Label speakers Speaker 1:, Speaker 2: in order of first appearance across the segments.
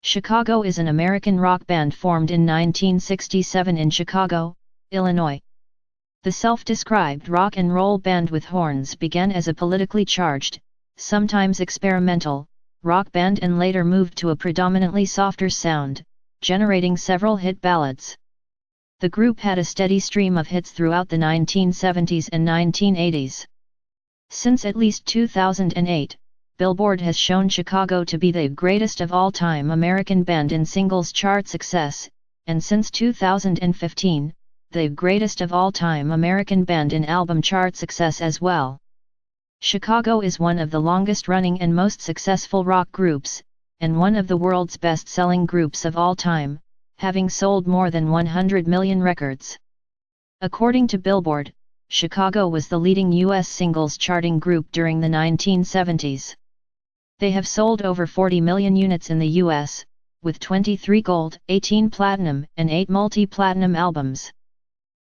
Speaker 1: Chicago is an American rock band formed in 1967 in Chicago, Illinois. The self-described rock and roll band with horns began as a politically charged, sometimes experimental, rock band and later moved to a predominantly softer sound, generating several hit ballads. The group had a steady stream of hits throughout the 1970s and 1980s. Since at least 2008, Billboard has shown Chicago to be the greatest of all-time American band in singles chart success, and since 2015, the greatest of all-time American band in album chart success as well. Chicago is one of the longest-running and most successful rock groups, and one of the world's best-selling groups of all time, having sold more than 100 million records. According to Billboard, Chicago was the leading U.S. singles charting group during the 1970s. They have sold over 40 million units in the U.S., with 23 gold, 18 platinum, and 8 multi-platinum albums.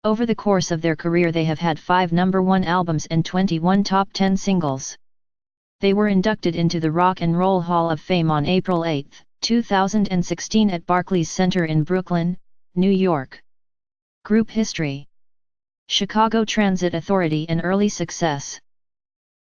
Speaker 1: Over the course of their career they have had 5 #1 albums and 21 top 10 singles. They were inducted into the Rock and Roll Hall of Fame on April 8, 2016 at Barclays Center in Brooklyn, New York. Group history: Chicago Transit Authority and early success.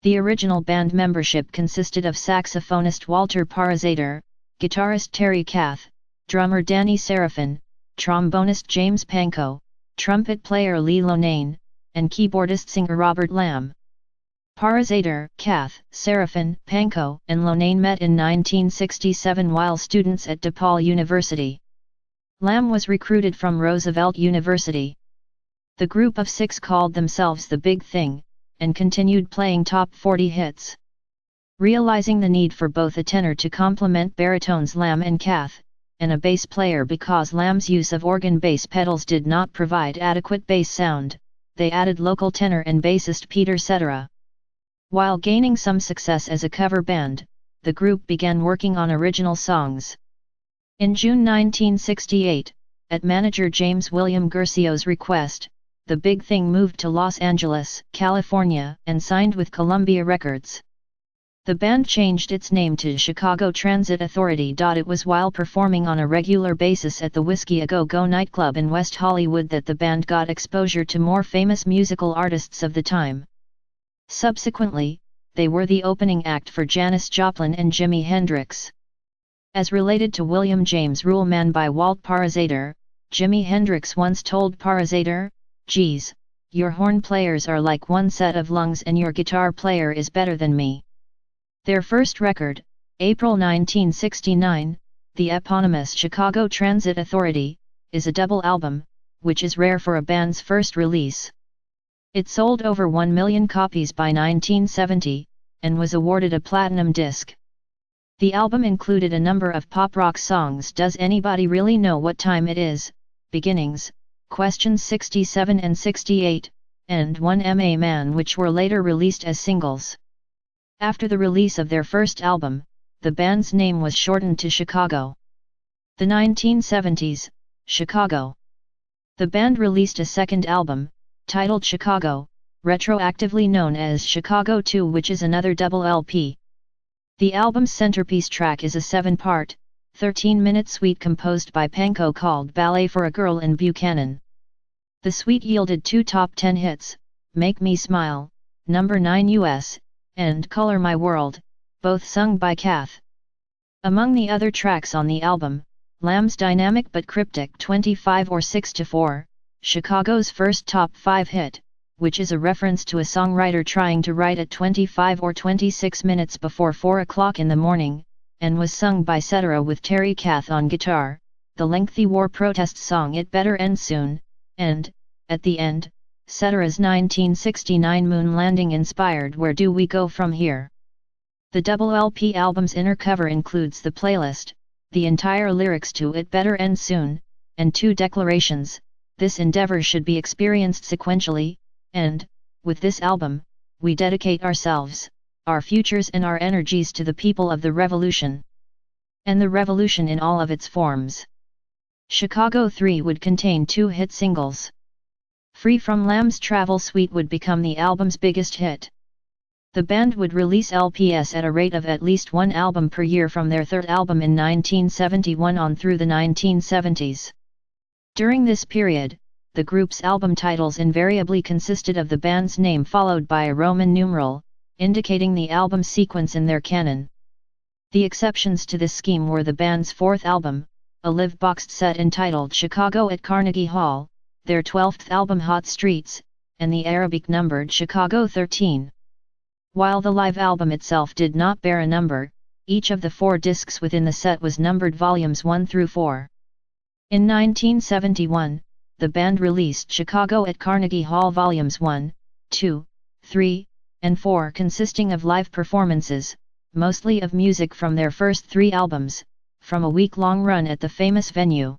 Speaker 1: The original band membership consisted of saxophonist Walter Parazater, guitarist Terry Kath, drummer Danny Serafin, trombonist James Pankow, trumpet player Lee Lonane, and keyboardist-singer Robert Lamb. Parazater, Kath, Serafin, Pankow, and Lonane met in 1967 while students at DePaul University. Lamb was recruited from Roosevelt University. The group of 6 called themselves The Big Thing, and continued playing top 40 hits. Realizing the need for both a tenor to complement baritones Lamb and Kath, and a bass player because Lamb's use of organ bass pedals did not provide adequate bass sound, they added local tenor and bassist Peter Cetera. While gaining some success as a cover band, the group began working on original songs. In June 1968, at manager James William Guercio's request, The Big Thing moved to Los Angeles, California, and signed with Columbia Records. The band changed its name to Chicago Transit Authority. It was while performing on a regular basis at the Whiskey A Go Go nightclub in West Hollywood that the band got exposure to more famous musical artists of the time. Subsequently, they were the opening act for Janis Joplin and Jimi Hendrix. As related to William James Ruleman by Walt Parazater, Jimi Hendrix once told Parazater, "Geez, your horn players are like one set of lungs and your guitar player is better than me." Their first record, April 1969, the eponymous Chicago Transit Authority, is a double album, which is rare for a band's first release. It sold over 1 million copies by 1970, and was awarded a platinum disc. The album included a number of pop rock songs: Does Anybody Really Know What Time It Is, Beginnings, Questions 67 and 68, and One Ma Man, which were later released as singles. After the release of their first album, the band's name was shortened to Chicago. The 1970s, Chicago. The band released a second album, titled Chicago, retroactively known as Chicago 2, which is another double LP. The album's centerpiece track is a 7-part, 13-minute suite composed by Pankow called Ballet for a Girl in Buchanan. The suite yielded 2 top 10 hits, Make Me Smile, No. 9 US, and Color My World, both sung by Kath. Among the other tracks on the album, Lamb's dynamic but cryptic 25 or 6-4, Chicago's first top 5 hit, which is a reference to a songwriter trying to write at 25 or 26 minutes before 4 o'clock in the morning, and was sung by Cetera with Terry Kath on guitar, the lengthy war protest song It Better End Soon, and, at the end, Cetera's 1969 Moon Landing inspired Where Do We Go From Here? The double LP album's inner cover includes the playlist, the entire lyrics to It Better End Soon, and 2 declarations: this endeavor should be experienced sequentially, and, with this album, we dedicate ourselves, our futures and our energies to the people of the revolution. And the revolution in all of its forms. Chicago 3 would contain 2 hit singles. Free from Lamb's Travel Suite would become the album's biggest hit. The band would release LPs at a rate of at least one album per year from their third album in 1971 on through the 1970s. During this period, the group's album titles invariably consisted of the band's name followed by a Roman numeral, indicating the album sequence in their canon. The exceptions to this scheme were the band's fourth album, a live boxed set entitled Chicago at Carnegie Hall, their 12th album Hot Streets, and the Arabic-numbered Chicago 13. While the live album itself did not bear a number, each of the 4 discs within the set was numbered volumes 1 through 4. In 1971, the band released Chicago at Carnegie Hall volumes 1, 2, 3, and 4 consisting of live performances, mostly of music from their first 3 albums, from a week-long run at the famous venue.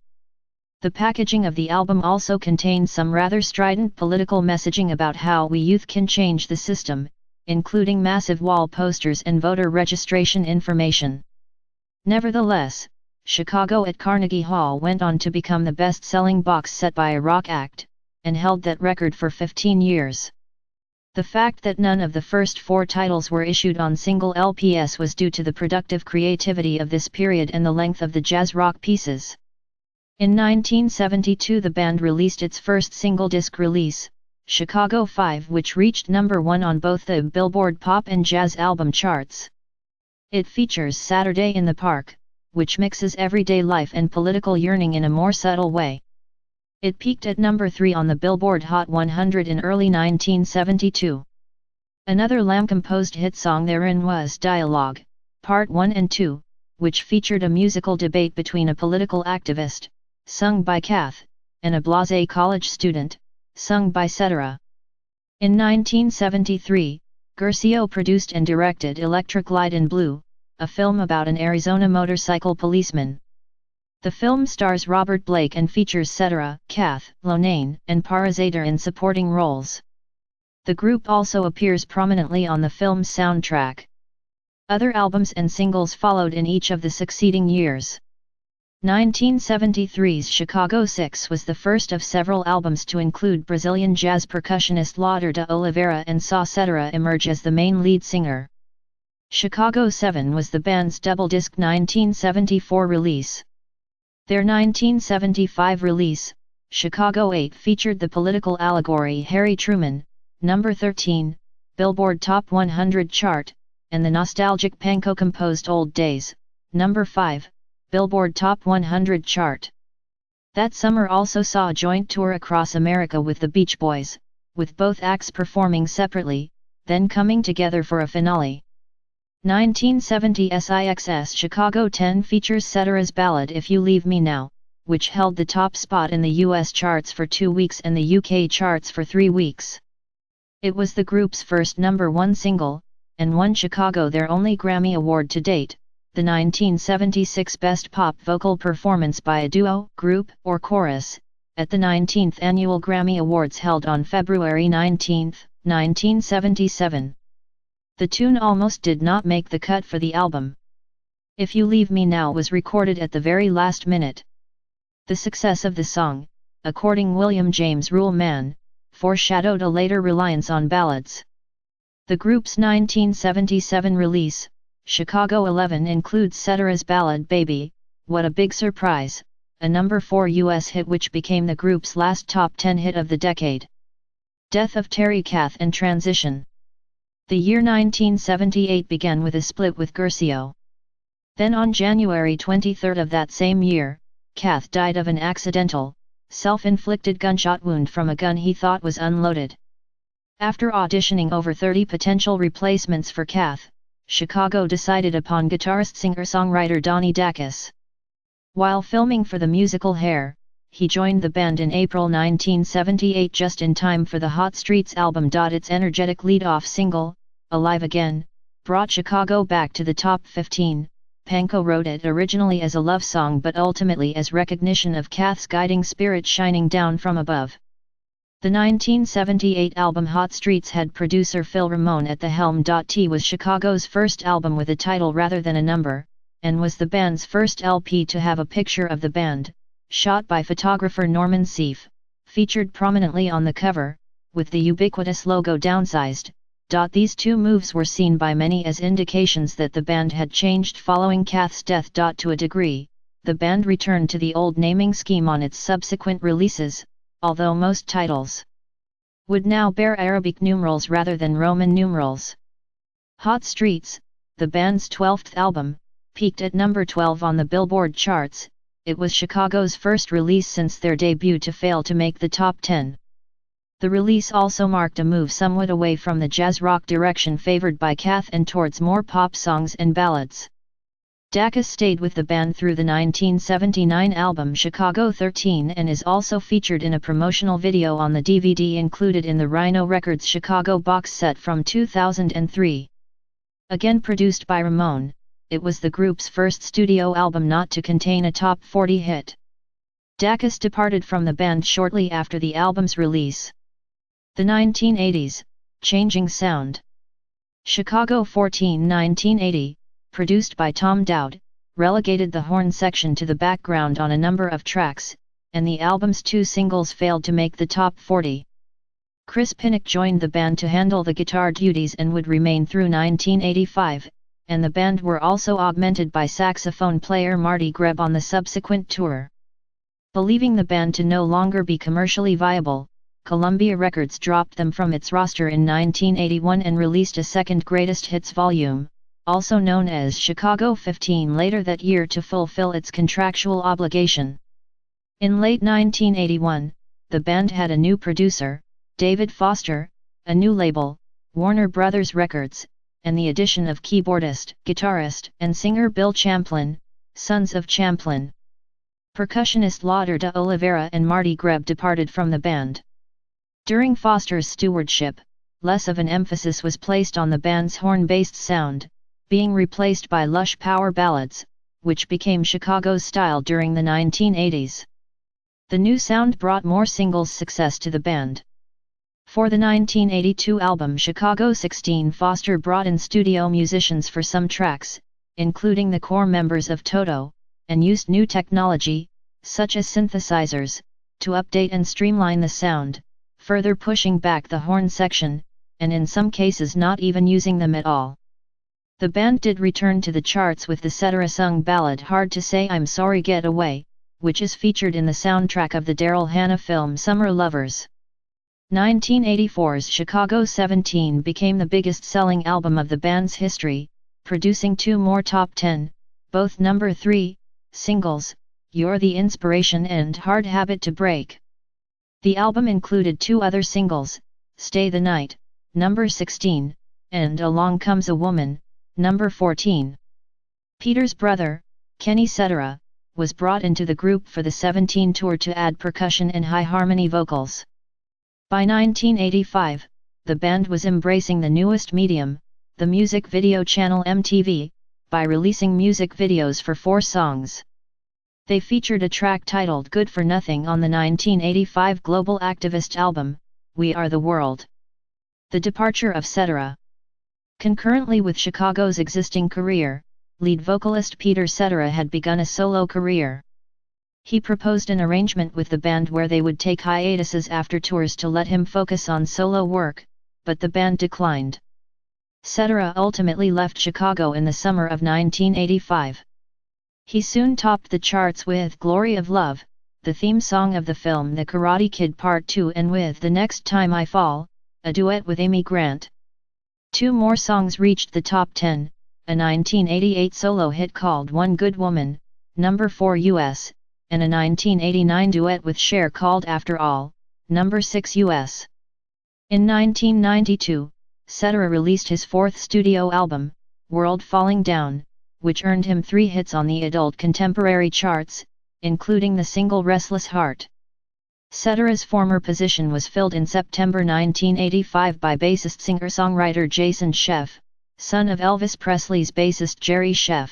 Speaker 1: The packaging of the album also contained some rather strident political messaging about how we youth can change the system, including massive wall posters and voter registration information. Nevertheless, Chicago at Carnegie Hall went on to become the best-selling box set by a rock act, and held that record for 15 years. The fact that none of the first 4 titles were issued on single LPs was due to the productive creativity of this period and the length of the jazz rock pieces. In 1972 the band released its first single disc release, Chicago 5, which reached number 1 on both the Billboard Pop and Jazz album charts. It features Saturday in the Park, which mixes everyday life and political yearning in a more subtle way. It peaked at number 3 on the Billboard Hot 100 in early 1972. Another Lamb-composed hit song therein was Dialogue, Part 1 and 2, which featured a musical debate between a political activist, sung by Kath, and a blasé college student, sung by Cetera. In 1973, Guercio produced and directed Electric Light and Blue, a film about an Arizona motorcycle policeman. The film stars Robert Blake and features Cetera, Kath, Lonane, and Parazaider in supporting roles. The group also appears prominently on the film's soundtrack. Other albums and singles followed in each of the succeeding years. 1973's Chicago 6 was the first of several albums to include Brazilian jazz percussionist Lauder de Oliveira and saw Cetera emerge as the main lead singer. Chicago 7 was the band's double-disc 1974 release. Their 1975 release, Chicago 8, featured the political allegory Harry Truman, number 13, Billboard Top 100 chart, and the nostalgic Panko-composed Old Days, number 5, Billboard Top 100 chart. That summer also saw a joint tour across America with the Beach Boys, with both acts performing separately, then coming together for a finale. 1970 SIX's Chicago 10 features Cetera's ballad If You Leave Me Now, which held the top spot in the US charts for 2 weeks and the UK charts for 3 weeks. It was the group's first number 1 single, and won Chicago their only Grammy Award to date, the 1976 Best Pop Vocal Performance by a Duo, Group, or Chorus, at the 19th Annual Grammy Awards held on February 19, 1977. The tune almost did not make the cut for the album. If You Leave Me Now was recorded at the very last minute. The success of the song, according William James Ruhlman, foreshadowed a later reliance on ballads. The group's 1977 release, Chicago 11, includes Cetera's ballad Baby, What a Big Surprise, a number 4 US hit which became the group's last top 10 hit of the decade. Death of Terry Kath and Transition. The year 1978 began with a split with Guercio. Then on January 23 of that same year, Kath died of an accidental, self-inflicted gunshot wound from a gun he thought was unloaded. After auditioning over 30 potential replacements for Kath, Chicago decided upon guitarist-singer-songwriter Donnie Dacus. While filming for the musical Hair, he joined the band in April 1978 just in time for the Hot Streets album. Its energetic lead-off single, Alive Again, brought Chicago back to the top 15. Panko wrote it originally as a love song but ultimately as recognition of Kath's guiding spirit shining down from above. The 1978 album Hot Streets had producer Phil Ramone at the helm. T was Chicago's first album with a title rather than a number, and was the band's first LP to have a picture of the band, shot by photographer Norman Seeff, featured prominently on the cover, with the ubiquitous logo downsized, These two moves were seen by many as indications that the band had changed following Kath's death. To a degree, the band returned to the old naming scheme on its subsequent releases, although most titles would now bear Arabic numerals rather than Roman numerals. Hot Streets, the band's 12th album, peaked at number 12 on the Billboard charts. It was Chicago's first release since their debut to fail to make the top 10. The release also marked a move somewhat away from the jazz rock direction favored by Kath and towards more pop songs and ballads. Dacus stayed with the band through the 1979 album Chicago 13 and is also featured in a promotional video on the DVD included in the Rhino Records Chicago box set from 2003. Again produced by Ramone, it was the group's first studio album not to contain a top 40 hit. Dacus departed from the band shortly after the album's release. The 1980s, Changing Sound. Chicago 14 1980, produced by Tom Dowd, relegated the horn section to the background on a number of tracks, and the album's two singles failed to make the top 40. Chris Pinnock joined the band to handle the guitar duties and would remain through 1985, and the band were also augmented by saxophone player Marty Greb on the subsequent tour. Believing the band to no longer be commercially viable, Columbia Records dropped them from its roster in 1981 and released a second greatest hits volume, also known as Chicago 15 later that year to fulfill its contractual obligation. In late 1981, the band had a new producer, David Foster, a new label, Warner Brothers Records, and the addition of keyboardist, guitarist, and singer Bill Champlin, sons of Champlin. Percussionist Lauder de Oliveira and Marty Greb departed from the band. During Foster's stewardship, less of an emphasis was placed on the band's horn-based sound, being replaced by lush power ballads, which became Chicago's style during the 1980s. The new sound brought more singles success to the band. For the 1982 album Chicago 16, Foster brought in studio musicians for some tracks, including the core members of Toto, and used new technology, such as synthesizers, to update and streamline the sound, further pushing back the horn section, and in some cases not even using them at all. The band did return to the charts with the Cetera-sung ballad Hard to Say I'm Sorry Get Away, which is featured in the soundtrack of the Daryl Hannah film Summer Lovers. 1984's Chicago 17 became the biggest-selling album of the band's history, producing two more top 10, both number 3, singles, You're the Inspiration and Hard Habit to Break. The album included two other singles, Stay the Night, number 16, and Along Comes a Woman, number 14. Peter's brother, Kenny Cetera, was brought into the group for the 17 tour to add percussion and high harmony vocals. By 1985, the band was embracing the newest medium, the music video channel MTV, by releasing music videos for 4 songs. They featured a track titled Good for Nothing on the 1985 Global Activist album, We Are the World. The departure of Cetera. Concurrently with Chicago's existing career, lead vocalist Peter Cetera had begun a solo career. He proposed an arrangement with the band where they would take hiatuses after tours to let him focus on solo work, but the band declined. Cetera ultimately left Chicago in the summer of 1985. He soon topped the charts with Glory of Love, the theme song of the film The Karate Kid Part 2, and with The Next Time I Fall, a duet with Amy Grant. 2 more songs reached the top 10, a 1988 solo hit called One Good Woman, number 4 US, and a 1989 duet with Cher called After All, number 6 US. In 1992, Cetera released his 4th studio album, World Falling Down, which earned him 3 hits on the adult contemporary charts, including the single Restless Heart. Cetera's former position was filled in September 1985 by bassist-singer-songwriter Jason Scheff, son of Elvis Presley's bassist Jerry Scheff.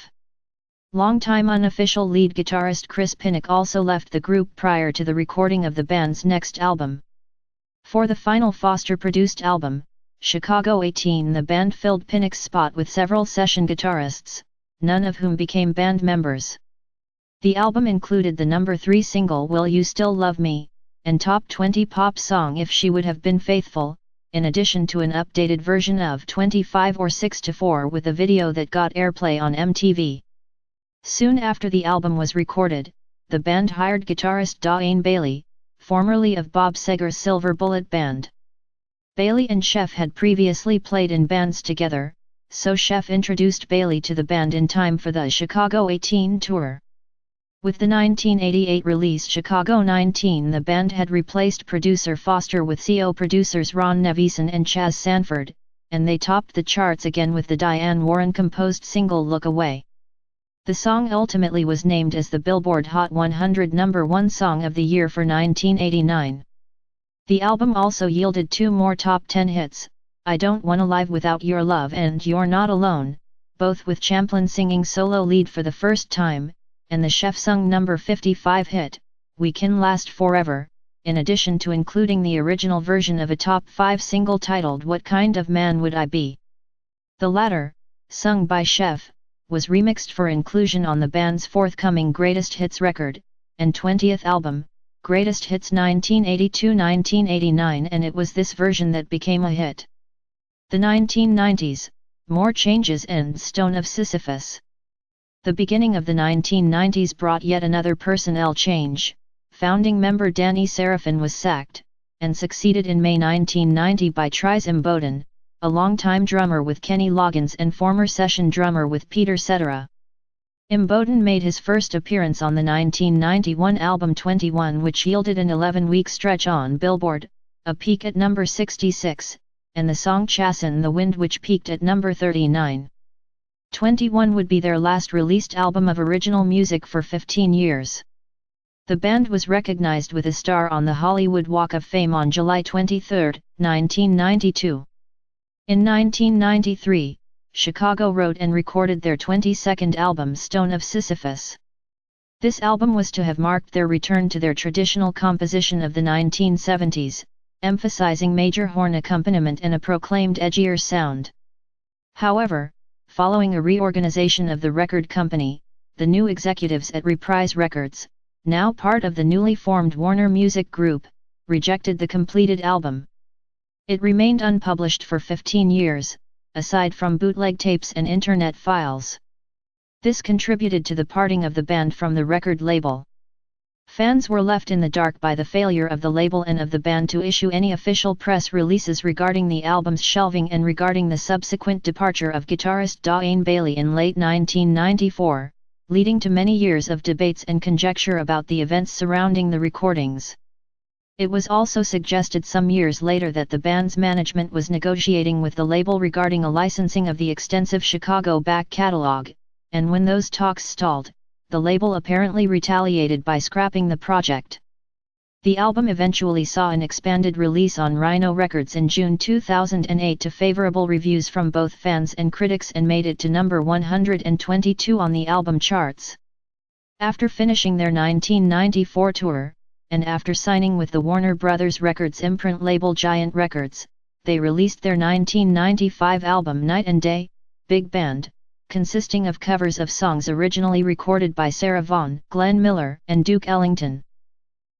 Speaker 1: Longtime unofficial lead guitarist Chris Pinnock also left the group prior to the recording of the band's next album. For the final Foster-produced album, Chicago 18, the band filled Pinnock's spot with several session guitarists, none of whom became band members. The album included the number 3 single Will You Still Love Me, and top 20 pop song If She Would Have Been Faithful, in addition to an updated version of 25 or 6/4 with a video that got airplay on MTV. Soon after the album was recorded, the band hired guitarist Dawn Bailey, formerly of Bob Seger's Silver Bullet Band. Bailey and Sheff had previously played in bands together, so Sheff introduced Bailey to the band in time for the Chicago 18 tour. With the 1988 release Chicago 19, the band had replaced producer Foster with CO producers Ron Nevison and Chaz Sanford, and they topped the charts again with the Diane Warren-composed single Look Away. The song ultimately was named as the Billboard Hot 100 #1 Song of the Year for 1989. The album also yielded 2 more top 10 hits, I Don't Wanna Live Without Your Love and You're Not Alone, both with Champlin singing solo lead for the first time, and the Sheff-sung number 55 hit, We Can Last Forever, in addition to including the original version of a top 5 single titled What Kind of Man Would I Be? The latter, sung by Sheff, was remixed for inclusion on the band's forthcoming Greatest Hits record, and 20th album, Greatest Hits 1982-1989, and it was this version that became a hit. The 1990s, More Changes and Stone of Sisyphus. The beginning of the 1990s brought yet another personnel change. Founding member Danny Serafin was sacked, and succeeded in May 1990 by Tries Imboden, a longtime drummer with Kenny Loggins and former session drummer with Peter Cetera. Imboden made his first appearance on the 1991 album 21, which yielded an 11-week stretch on Billboard, a peak at number 66, and the song Chassin' the Wind, which peaked at number 39. 21 would be their last released album of original music for 15 years. The band was recognized with a star on the Hollywood Walk of Fame on July 23, 1992. In 1993, Chicago wrote and recorded their 22nd album Stone of Sisyphus. This album was to have marked their return to their traditional composition of the 1970s, emphasizing major horn accompaniment and a proclaimed edgier sound. However, following a reorganization of the record company, the new executives at Reprise Records, now part of the newly formed Warner Music Group, rejected the completed album. It remained unpublished for 15 years, aside from bootleg tapes and internet files. This contributed to the parting of the band from the record label. Fans were left in the dark by the failure of the label and of the band to issue any official press releases regarding the album's shelving and regarding the subsequent departure of guitarist Dawn Bailey in late 1994, leading to many years of debates and conjecture about the events surrounding the recordings. It was also suggested some years later that the band's management was negotiating with the label regarding a licensing of the extensive Chicago back catalog, and when those talks stalled, the label apparently retaliated by scrapping the project. The album eventually saw an expanded release on Rhino Records in June 2008 to favorable reviews from both fans and critics and made it to number 122 on the album charts. After finishing their 1994 tour, and after signing with the Warner Brothers Records imprint label Giant Records, they released their 1995 album Night and Day, Big Band, consisting of covers of songs originally recorded by Sarah Vaughan, Glenn Miller, and Duke Ellington.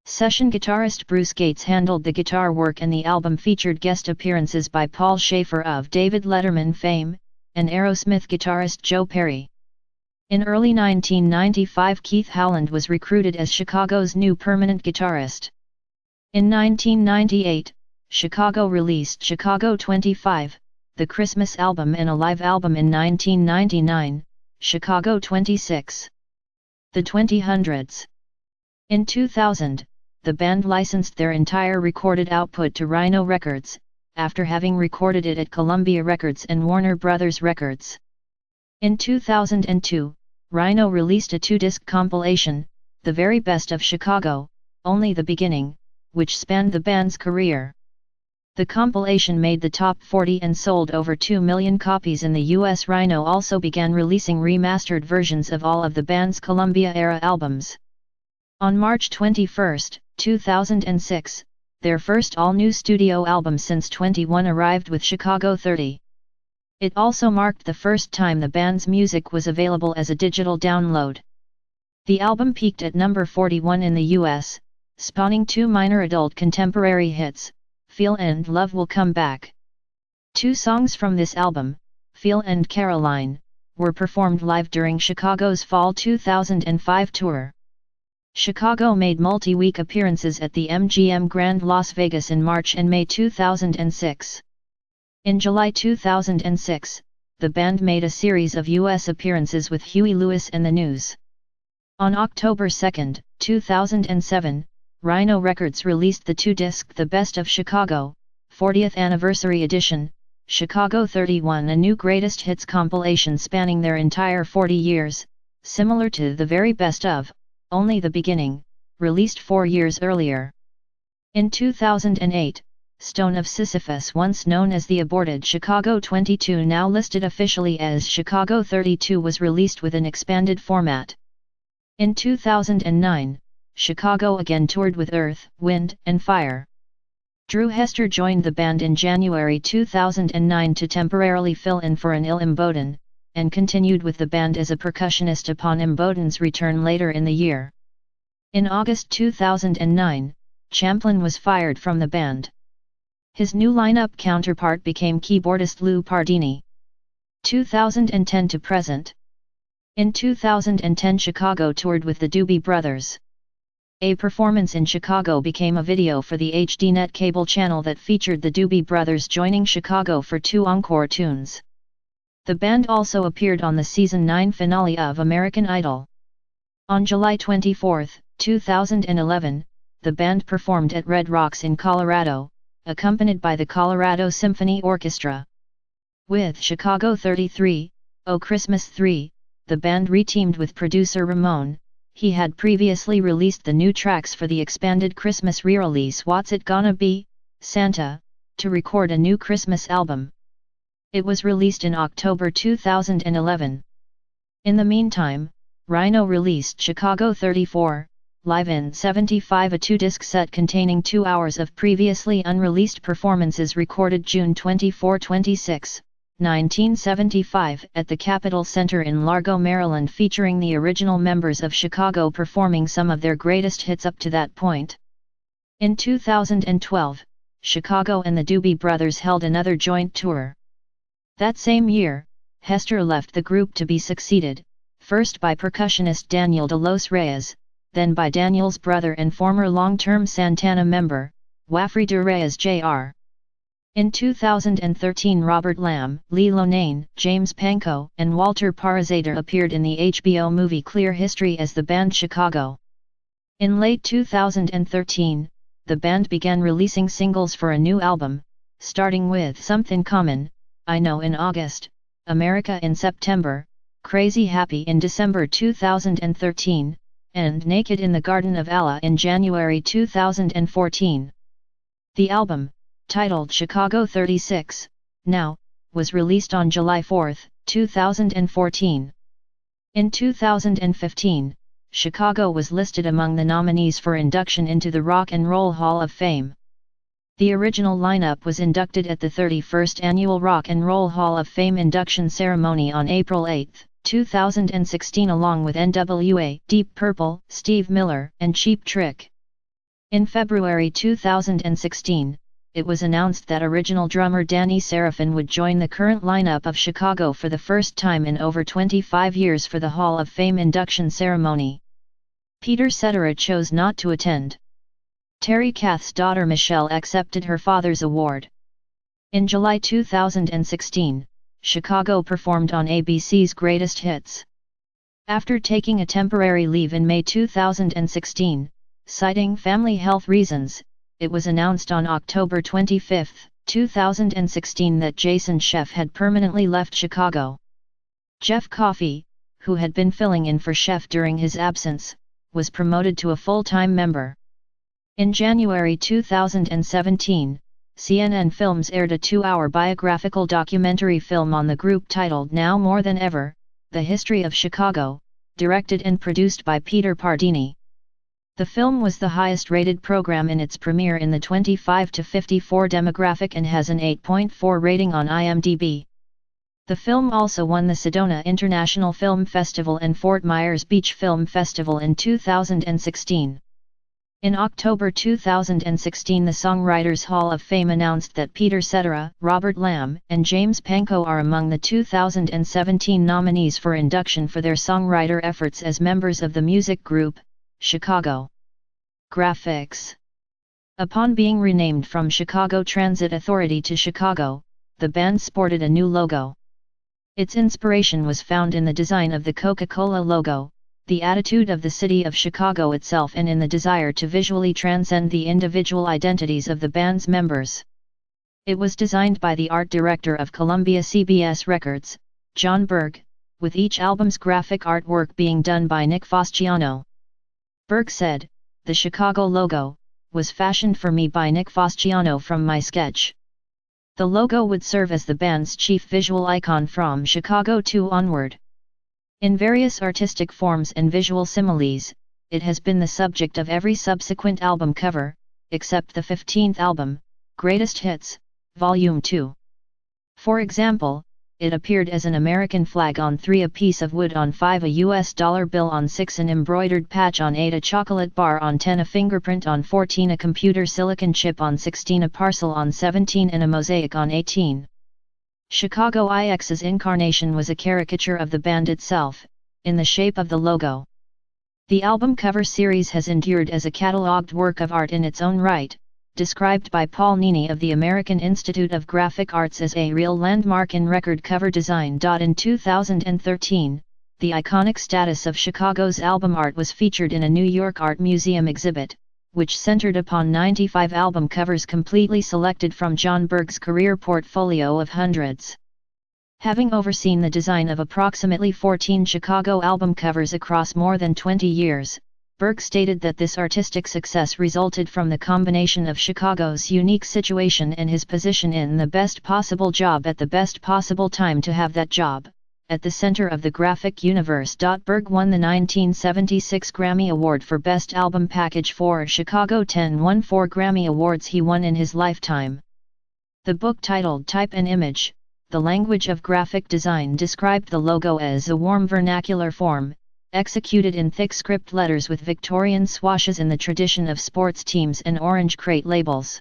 Speaker 1: Session guitarist Bruce Gates handled the guitar work, and the album featured guest appearances by Paul Shaffer of David Letterman fame, and Aerosmith guitarist Joe Perry. In early 1995, Keith Howland was recruited as Chicago's new permanent guitarist. In 1998, Chicago released Chicago 25, the Christmas album, and a live album in 1999, Chicago 26. The 2000s. In 2000, the band licensed their entire recorded output to Rhino Records, after having recorded it at Columbia Records and Warner Brothers Records. In 2002, Rhino released a 2-disc compilation, The Very Best of Chicago, Only the Beginning, which spanned the band's career. The compilation made the top 40 and sold over 2 million copies in the US. Rhino also began releasing remastered versions of all of the band's Columbia-era albums. On March 21, 2006, their first all-new studio album since 21 arrived with Chicago 30. It also marked the first time the band's music was available as a digital download. The album peaked at number 41 in the US, spawning 2 minor adult contemporary hits, Feel and Love Will Come Back. Two songs from this album, Feel and Caroline, were performed live during Chicago's Fall 2005 tour. Chicago made multi-week appearances at the MGM Grand Las Vegas in March and May 2006. In July 2006, the band made a series of U.S. appearances with Huey Lewis and the News. On October 2, 2007, Rhino Records released the two-disc The Best of Chicago, 40th Anniversary Edition, Chicago 31, a new greatest hits compilation spanning their entire 40 years, similar to The Very Best of, Only the Beginning, released 4 years earlier. In 2008, Stone of Sisyphus, once known as the aborted Chicago 22, now listed officially as Chicago 32, was released with an expanded format. In 2009, Chicago again toured with Earth, Wind and Fire. Drew Hester joined the band in January 2009 to temporarily fill in for Anil Imboden, and continued with the band as a percussionist upon Imboden's return later in the year. In August 2009, Champlin was fired from the band. His new lineup counterpart became keyboardist Lou Pardini. 2010 to present. In 2010, Chicago toured with the Doobie Brothers. A performance in Chicago became a video for the HDNet cable channel that featured the Doobie Brothers joining Chicago for 2 encore tunes. The band also appeared on the Season 9 finale of American Idol. On July 24, 2011, the band performed at Red Rocks in Colorado, accompanied by the Colorado Symphony Orchestra. With Chicago 33, Oh Christmas 3, the band reteamed with producer Ramon. He had previously released the new tracks for the expanded Christmas re-release What's It Gonna Be, Santa, to record a new Christmas album. It was released in October 2011. In the meantime, Rhino released Chicago 34, Live in 75, a 2-disc set containing 2 hours of previously unreleased performances recorded June 24-26, 1975 at the Capitol Center in Largo, Maryland, featuring the original members of Chicago performing some of their greatest hits up to that point. In 2012, Chicago and the Doobie Brothers held another joint tour. That same year, Hester left the group to be succeeded, first by percussionist Daniel de los Reyes, then by Daniel's brother and former long-term Santana member, Wafri de Reyes Jr. In 2013, Robert Lamb, Lee Lonane, James Pankow, and Walter Parazader appeared in the HBO movie Clear History as the band Chicago. In late 2013, the band began releasing singles for a new album, starting with Something Common, I Know in August, America in September, Crazy Happy in December 2013, and Naked in the Garden of Allah in January 2014. The album, titled Chicago 36, Now, was released on July 4, 2014. In 2015, Chicago was listed among the nominees for induction into the Rock and Roll Hall of Fame. The original lineup was inducted at the 31st Annual Rock and Roll Hall of Fame induction ceremony on April 8, 2016, along with NWA, Deep Purple, Steve Miller, and Cheap Trick. In February 2016, it was announced that original drummer Danny Serafin would join the current lineup of Chicago for the first time in over 25 years for the Hall of Fame induction ceremony. Peter Cetera chose not to attend. Terry Kath's daughter Michelle accepted her father's award. In July 2016, Chicago performed on ABC's Greatest Hits. After taking a temporary leave in May 2016, citing family health reasons, it was announced on October 25, 2016 that Jason Scheff had permanently left Chicago. Jeff Coffey, who had been filling in for Scheff during his absence, was promoted to a full-time member. In January 2017, CNN Films aired a 2-hour biographical documentary film on the group titled Now More Than Ever, The History of Chicago, directed and produced by Peter Pardini. The film was the highest-rated program in its premiere in the 25 to 54 demographic and has an 8.4 rating on IMDb. The film also won the Sedona International Film Festival and Fort Myers Beach Film Festival in 2016. In October 2016, the Songwriters Hall of Fame announced that Peter Cetera, Robert Lamb, and James Pankow are among the 2017 nominees for induction for their songwriter efforts as members of the music group, Chicago. Graphics. Upon being renamed from Chicago Transit Authority to Chicago, the band sported a new logo. Its inspiration was found in the design of the Coca-Cola logo, the attitude of the city of Chicago itself, and in the desire to visually transcend the individual identities of the band's members. It was designed by the art director of Columbia CBS Records, John Berg, with each album's graphic artwork being done by Nick Fosciano. Berg said, "The Chicago logo was fashioned for me by Nick Fosciano from my sketch." The logo would serve as the band's chief visual icon from Chicago 2 onward. In various artistic forms and visual similes, it has been the subject of every subsequent album cover, except the 15th album, Greatest Hits, Volume 2. For example, it appeared as an American flag on 3, a piece of wood on 5, a US dollar bill on 6, an embroidered patch on 8, a chocolate bar on 10, a fingerprint on 14, a computer silicon chip on 16, a parcel on 17, and a mosaic on 18. Chicago IX's incarnation was a caricature of the band itself, in the shape of the logo. The album cover series has endured as a catalogued work of art in its own right, described by Paul Nini of the American Institute of Graphic Arts as a real landmark in record cover design. In 2013, the iconic status of Chicago's album art was featured in a New York Art Museum exhibit, which centered upon 95 album covers completely selected from John Berg's career portfolio of hundreds. Having overseen the design of approximately 14 Chicago album covers across more than 20 years, Berg stated that this artistic success resulted from the combination of Chicago's unique situation and his position in the best possible job at the best possible time to have that job, at the center of the graphic universe. Berg won the 1976 Grammy Award for Best Album Package for Chicago 10, won 4 Grammy Awards he won in his lifetime. The book titled Type and Image, The Language of Graphic Design described the logo as a warm vernacular form, executed in thick script letters with Victorian swashes in the tradition of sports teams and orange crate labels.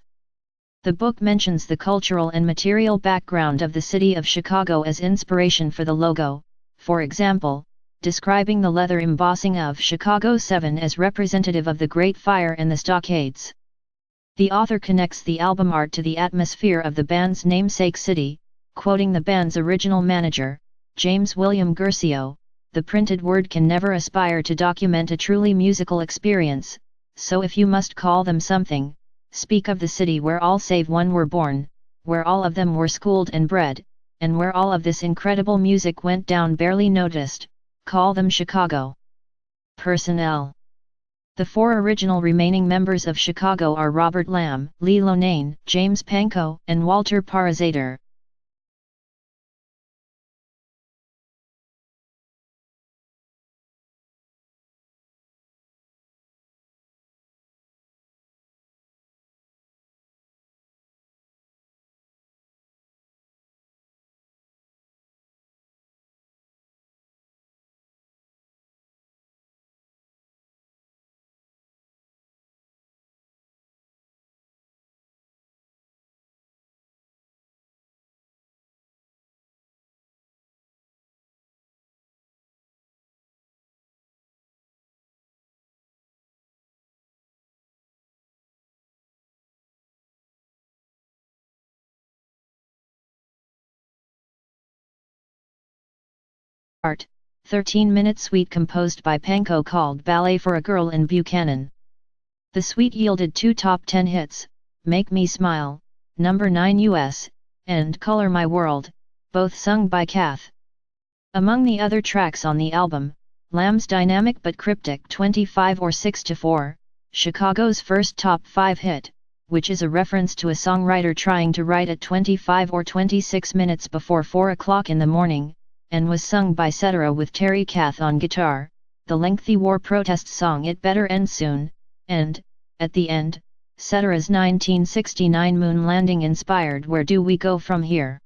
Speaker 1: The book mentions the cultural and material background of the city of Chicago as inspiration for the logo, for example, describing the leather embossing of Chicago 7 as representative of the Great Fire and the Stockades. The author connects the album art to the atmosphere of the band's namesake city, quoting the band's original manager, James William Guercio, "The printed word can never aspire to document a truly musical experience, so if you must call them something, speak of the city where all save one were born, where all of them were schooled and bred, and where all of this incredible music went down barely noticed, call them Chicago." Personnel. The 4 original remaining members of Chicago are Robert Lamb, Lee Lonane, James Pankow, and Walter Parazater. Art, 13-minute suite composed by Pankow called Ballet for a Girl in Buchanan. The suite yielded 2 top 10 hits, Make Me Smile, number 9 US, and Color My World, both sung by Kath. Among the other tracks on the album, Lamb's dynamic but cryptic 25 or 6-4, Chicago's first top 5 hit, which is a reference to a songwriter trying to write at 25 or 26 minutes before 4 o'clock in the morning, and was sung by Cetera with Terry Kath on guitar, the lengthy war protest song It Better End Soon, and, at the end, Cetera's 1969 moon landing inspired Where Do We Go From Here?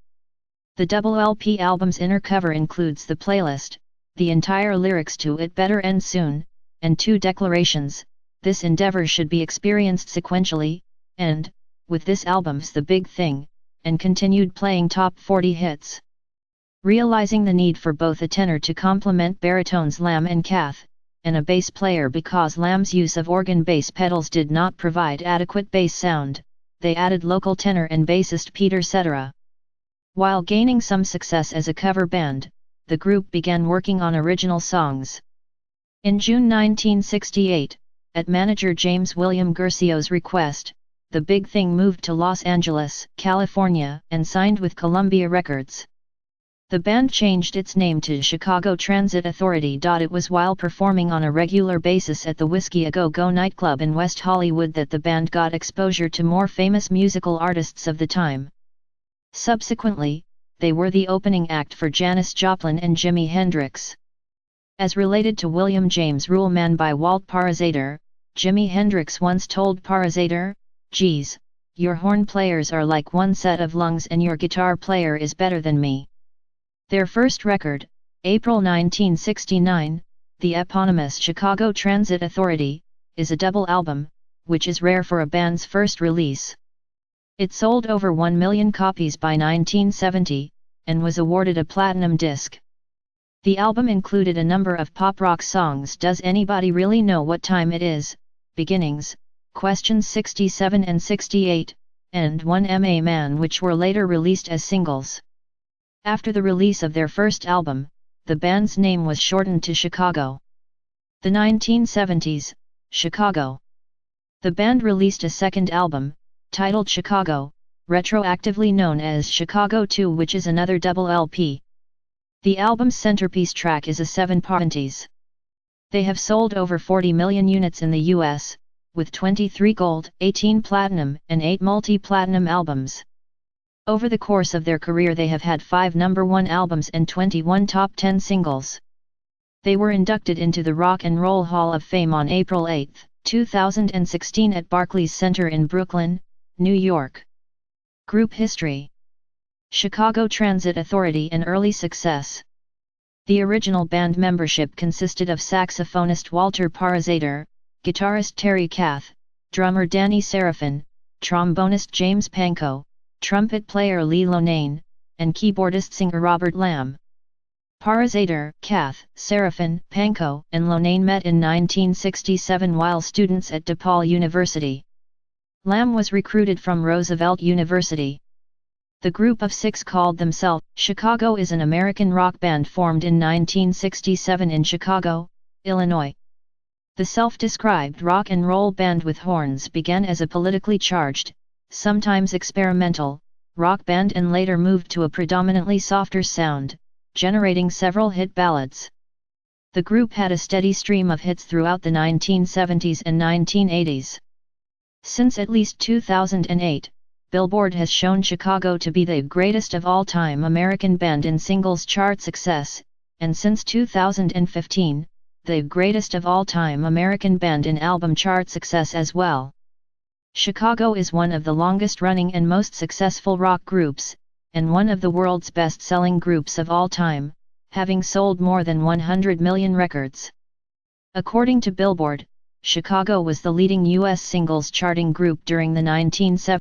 Speaker 1: The double LP album's inner cover includes the playlist, the entire lyrics to It Better End Soon, and 2 declarations, this endeavor should be experienced sequentially, and, with this album's The Big Thing, and continued playing top 40 hits. Realizing the need for both a tenor to complement baritones Lamb and Kath, and a bass player because Lamb's use of organ bass pedals did not provide adequate bass sound, they added local tenor and bassist Peter Cetera. While gaining some success as a cover band, the group began working on original songs. In June 1968, at manager James William Guercio's request, The Big Thing moved to Los Angeles, California, and signed with Columbia Records. The band changed its name to Chicago Transit Authority. It was while performing on a regular basis at the Whiskey A Go Go nightclub in West Hollywood that the band got exposure to more famous musical artists of the time. Subsequently, they were the opening act for Janis Joplin and Jimi Hendrix. As related to William James Ruhlman by Walt Parazaider, Jimi Hendrix once told Parazaider, "Geez, your horn players are like one set of lungs and your guitar player is better than me." Their first record, April 1969, the eponymous Chicago Transit Authority, is a double album, which is rare for a band's first release. It sold over 1 million copies by 1970, and was awarded a platinum disc. The album included a number of pop-rock songs: Does Anybody Really Know What Time It Is?, Beginnings, Questions 67 and 68, and 1 Man, which were later released as singles. After the release of their first album, the band's name was shortened to Chicago. The 1970s, Chicago. The band released a second album, titled Chicago, retroactively known as Chicago 2, which is another double LP. The album's centerpiece track is a 7-part. They have sold over 40 million units in the US, with 23 gold, 18 platinum, and 8 multi-platinum albums. Over the course of their career they have had 5 number 1 albums and 21 top 10 singles. They were inducted into the Rock and Roll Hall of Fame on April 8, 2016 at Barclays Center in Brooklyn, New York. Group history: Chicago Transit Authority and early success. The original band membership consisted of saxophonist Walter Parazaider, guitarist Terry Kath, drummer Danny Serafin, trombonist James Pankow, trumpet player Lee Lonane, and keyboardist-singer Robert Lamb. Parazaider, Kath, Serafin, Pankow, and Lonane met in 1967 while students at DePaul University. Lamb was recruited from Roosevelt University. The group of 6 called themselves Chicago is an American rock band formed in 1967 in Chicago, Illinois. The self-described rock and roll band with horns began as a politically charged, sometimes experimental, rock band and later moved to a predominantly softer sound, generating several hit ballads. The group had a steady stream of hits throughout the 1970s and 1980s. Since at least 2008, Billboard has shown Chicago to be the greatest of all-time American band in singles chart success, and since 2015, the greatest of all-time American band in album chart success as well. Chicago is one of the longest-running and most successful rock groups, and one of the world's best-selling groups of all time, having sold more than 100 million records. According to Billboard, Chicago was the leading U.S. singles charting group during the 1970s.